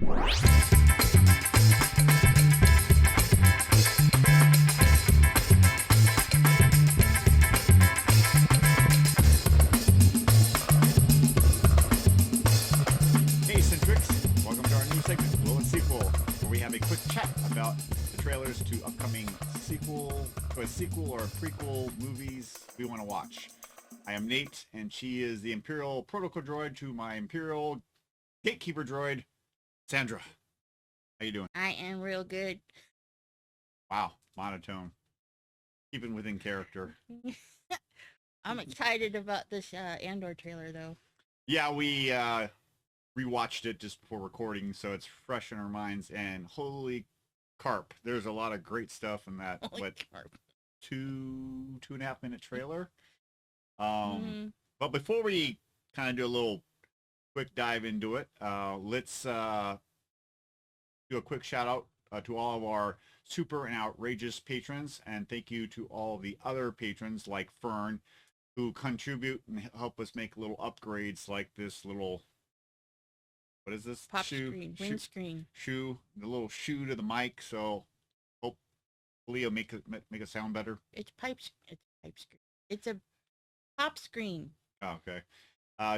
Centrics, welcome to our new segment, Will and Sequel, where we have a quick chat about the trailers to upcoming sequel or prequel movies we want to watch. I am Nate, and she is the Imperial Protocol Droid to my Imperial Gatekeeper Droid, Sandra. How you doing? I am real good. Wow, monotone. Keeping within character. I'm excited about this Andor trailer, though. Yeah, we rewatched it just before recording, so it's fresh in our minds. And holy carp, there's a lot of great stuff in that. Holy carp. 2.5 minute trailer. But before we kind of do a little quick dive into it, let's do a quick shout out to all of our super and outrageous patrons, and thank you to all the other patrons like Fern who contribute and help us make little upgrades like this little, what is this? Pop screen, windscreen. The little shoe to the mic, so hopefully it'll make it sound better. It's pipe screen. It's a pop screen. Oh, okay.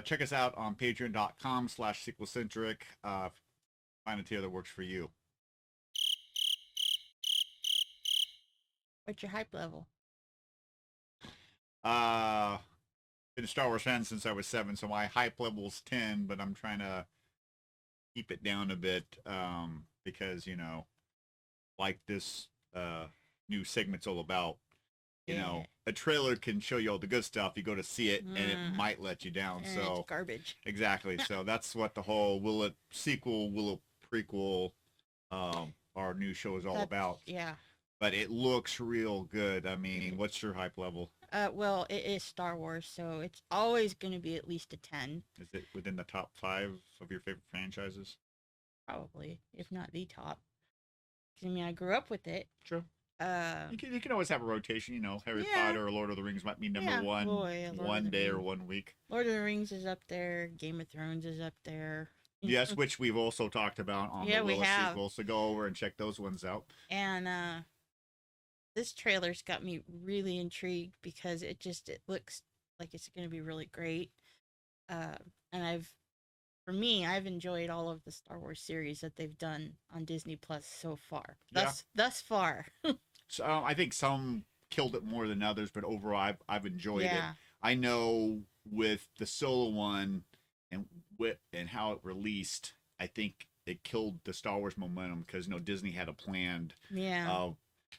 Check us out on patreon.com/SequelCentric. Find a tier that works for you. What's your hype level? Been a Star Wars fan since I was 7, so my hype level's 10, but I'm trying to keep it down a bit because, you know, like this new segment's all about, you know, a trailer can show you all the good stuff. You go to see it and it might let you down. So it's garbage. Exactly. So that's what the whole will it sequel, will it prequel, our new show is all about. Yeah. But it looks real good. I mean, what's your hype level? Well, it is Star Wars, so it's always going to be at least a 10. Is it within the top 5 of your favorite franchises? Probably, if not the top. I mean, I grew up with it. True. You can always have a rotation, you know. Harry Potter or Lord of the Rings might be number one one day or 1 week. Lord of the Rings is up there. Game of Thrones is up there. Yes, which we've also talked about on the Will sequel. So go over and check those ones out. And this trailer's got me really intrigued because it looks like it's going to be really great. And I've enjoyed all of the Star Wars series that they've done on Disney Plus so far. Thus far. So I think some killed it more than others, but overall I've enjoyed it. I know with the Solo one and how it released, I think it killed the Star Wars momentum because, you know, Disney had a plan. Yeah.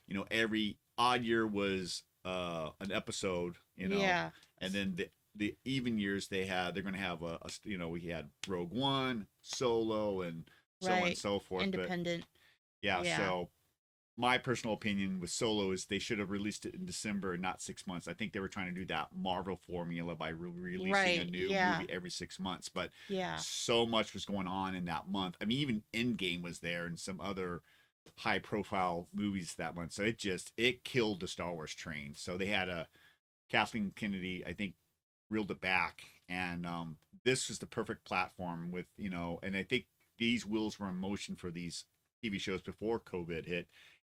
You know, every odd year was an episode, you know. Yeah. And then the even years they're going to have you know, we had Rogue One, Solo, and so on and so forth. Independent. But, so my personal opinion with Solo is they should have released it in December and not 6 months. I think they were trying to do that Marvel formula by releasing a new movie every 6 months. But so much was going on in that month. I mean, even Endgame was there and some other high-profile movies that month. So it killed the Star Wars train. So they had Kathleen Kennedy, I think, reeled it back. And this was the perfect platform with, you know, and I think these wheels were in motion for these TV shows before COVID hit.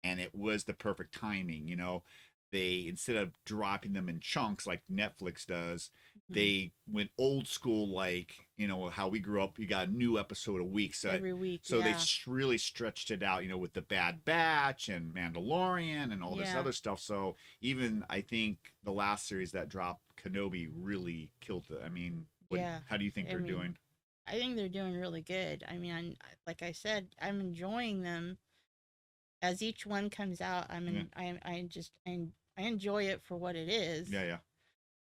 And it was the perfect timing, you know. They, instead of dropping them in chunks like Netflix does, they went old school, like, you know, how we grew up. You got a new episode a week. So every week. So they really stretched it out, you know, with the Bad Batch and Mandalorian and all this other stuff. So even I think the last series that dropped, Kenobi, really killed it. I mean, how do you think they're doing? I think they're doing really good. I mean, like I said, I'm enjoying them. As each one comes out, I enjoy it for what it is. Yeah.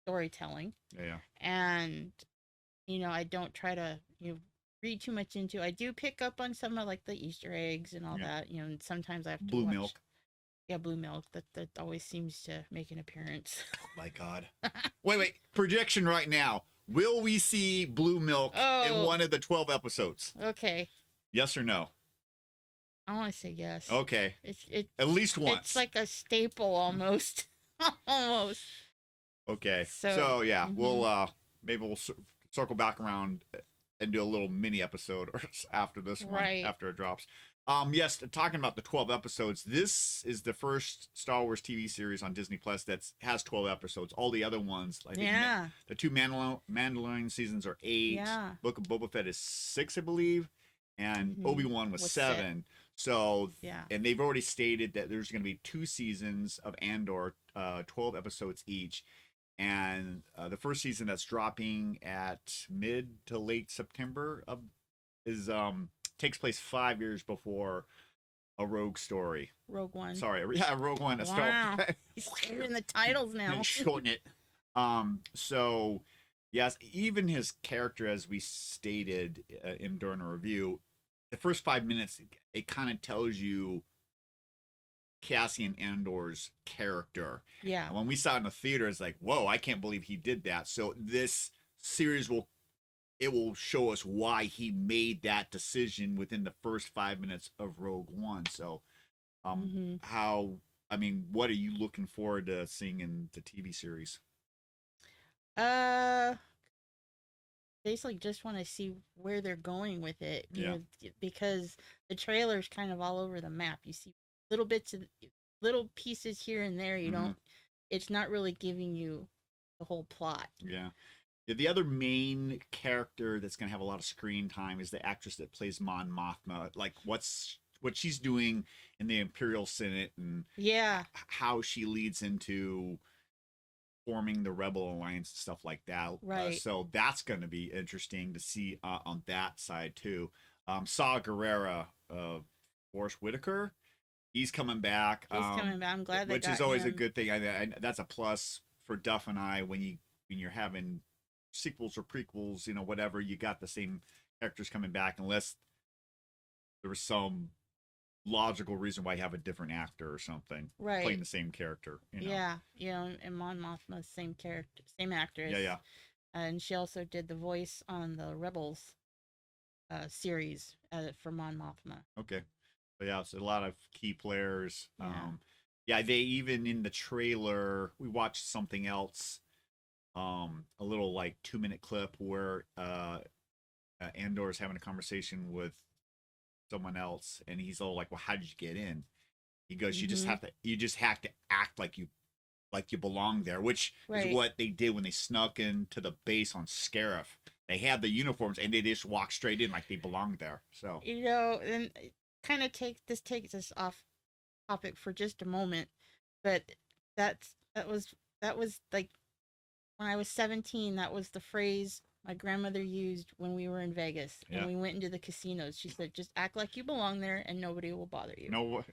Storytelling. Yeah. And, you know, I don't try to, you know, read too much into. I do pick up on some of like the Easter eggs and all that. You know, and sometimes I have to Blue milk. Yeah, blue milk. That always seems to make an appearance. Oh my God. Wait. Prediction right now. Will we see blue milk in one of the 12 episodes? Okay. Yes or no? I want to say yes. Okay. It's at least once. It's like a staple almost. Almost. Okay. So yeah, we'll maybe we'll circle back around and do a little mini episode or after this one, Right. after it drops. Yes, talking about the 12 episodes, this is the first Star Wars TV series on Disney Plus that has 12 episodes. All the other ones, I think the two Mandalorian seasons are 8. Yeah. Book of Boba Fett is 6, I believe, and Obi-Wan was 7. So, yeah. And they've already stated that there's going to be 2 seasons of Andor, 12 episodes each. And the first season that's dropping at mid to late September is takes place 5 years before a Rogue story. Rogue One. Sorry, yeah, Rogue One. Wow. He's in the titles now. Shorten it. So yes, even his character, as we stated during a review, the first 5 minutes it kind of tells you Cassian Andor's character. Yeah. And when we saw it in the theater, it's like, whoa, I can't believe he did that. So this series will show us why he made that decision within the first 5 minutes of Rogue One. So what are you looking forward to seeing in the TV series? Basically just want to see where they're going with it. You Yeah. know, because the trailer's kind of all over the map. You see little bits of little pieces here and there. You don't, it's not really giving you the whole plot. Yeah. The other main character that's going to have a lot of screen time is the actress that plays Mon Mothma. Like what she's doing in the Imperial Senate and how she leads into forming the Rebel Alliance and stuff like that. Right. So that's going to be interesting to see on that side too. Saw Gerrera, Forrest Whitaker, he's coming back. He's coming back. I'm glad which is always a good thing. I that's a plus for Duff and I when you're having sequels or prequels, you know, whatever, you got the same characters coming back unless there was some logical reason why you have a different actor or something playing the same character, you know? Yeah, you know, and Mon Mothma, same character, same actress. Yeah. And she also did the voice on the Rebels series for Mon Mothma. Okay. So yeah, it's a lot of key players. They even in the trailer, we watched something else, a little like 2-minute clip where Andor is having a conversation with someone else, and he's all like, "Well, how did you get in?" He goes, "You just have to act like you belong there," which is what they did when they snuck into the base on Scarif. They had the uniforms and they just walked straight in like they belonged there. So you know, and kind of takes us off topic for just a moment, but that was like when I was 17. That was the phrase my grandmother used when we were in Vegas and we went into the casinos. She said, "Just act like you belong there, and nobody will bother you." No,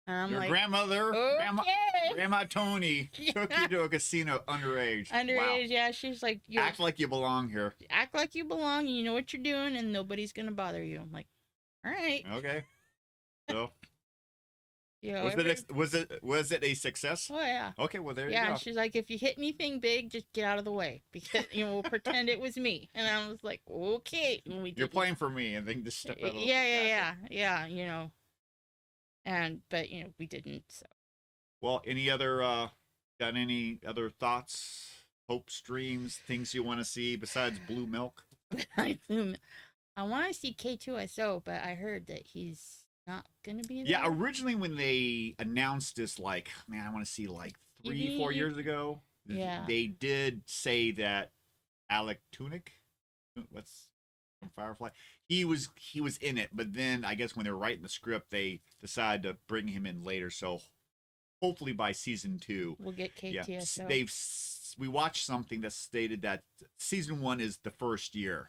your like, grandmother, Grandma Tony took you to a casino underage. Underage, yeah. She's like, act like you belong here. Act like you belong. You know what you're doing, and nobody's gonna bother you. I'm like, all right, okay. So, yeah. Was it a success? Oh yeah. Okay, well there you go. Yeah, she's like, if you hit anything big, just get out of the way because we'll pretend it was me. And I was like, okay. You're playing for me, and then just step out. Yeah. You know. But we didn't. So. Well, got any other thoughts, hopes, dreams, things you want to see besides blue milk? I want to see K2SO, but I heard that he's not gonna be there. Yeah, originally when they announced this, like, man, I want to see like 3-4 years ago. Yeah, they did say that Alec Tunick, what's Firefly, he was in it, but then I guess when they were writing the script, they decided to bring him in later. So hopefully by season 2, we'll get K2SO. Yeah, we watched something that stated that season 1 is the first year.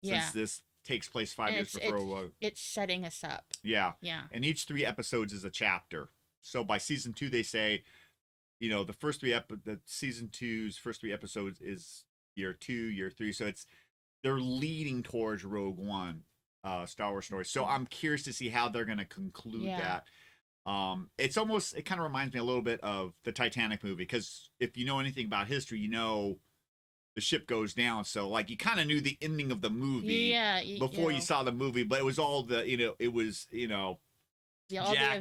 Since this takes place 5 years before. It's setting us up. Yeah. And each 3 episodes is a chapter. So by season 2, they say, the first 3 the season 2's first 3 episodes is year 2, year 3. So they're leading towards Rogue One, Star Wars story. So I'm curious to see how they're going to conclude that. It kind of reminds me a little bit of the Titanic movie, because if you know anything about history, the ship goes down. So like you kind of knew the ending of the movie before you saw the movie, but it was all Jack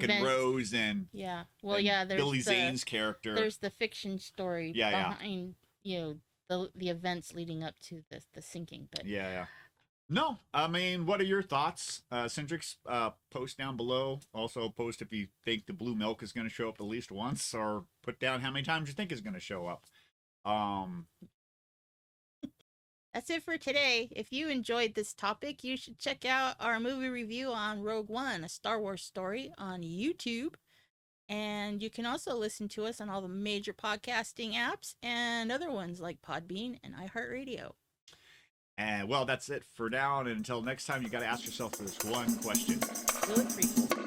and Rose and there's Billy Zane's character. There's the fiction story behind the events leading up to the sinking. But No, I mean, what are your thoughts? Centric's post down below. Also, post if you think the blue milk is going to show up at least once, or put down how many times you think is going to show up. That's it for today. If you enjoyed this topic, you should check out our movie review on Rogue One, a Star Wars story, on YouTube. And you can also listen to us on all the major podcasting apps and other ones like Podbean and iHeartRadio. And well, that's it for now. And until next time, you got to ask yourself this one question: Will it prequel?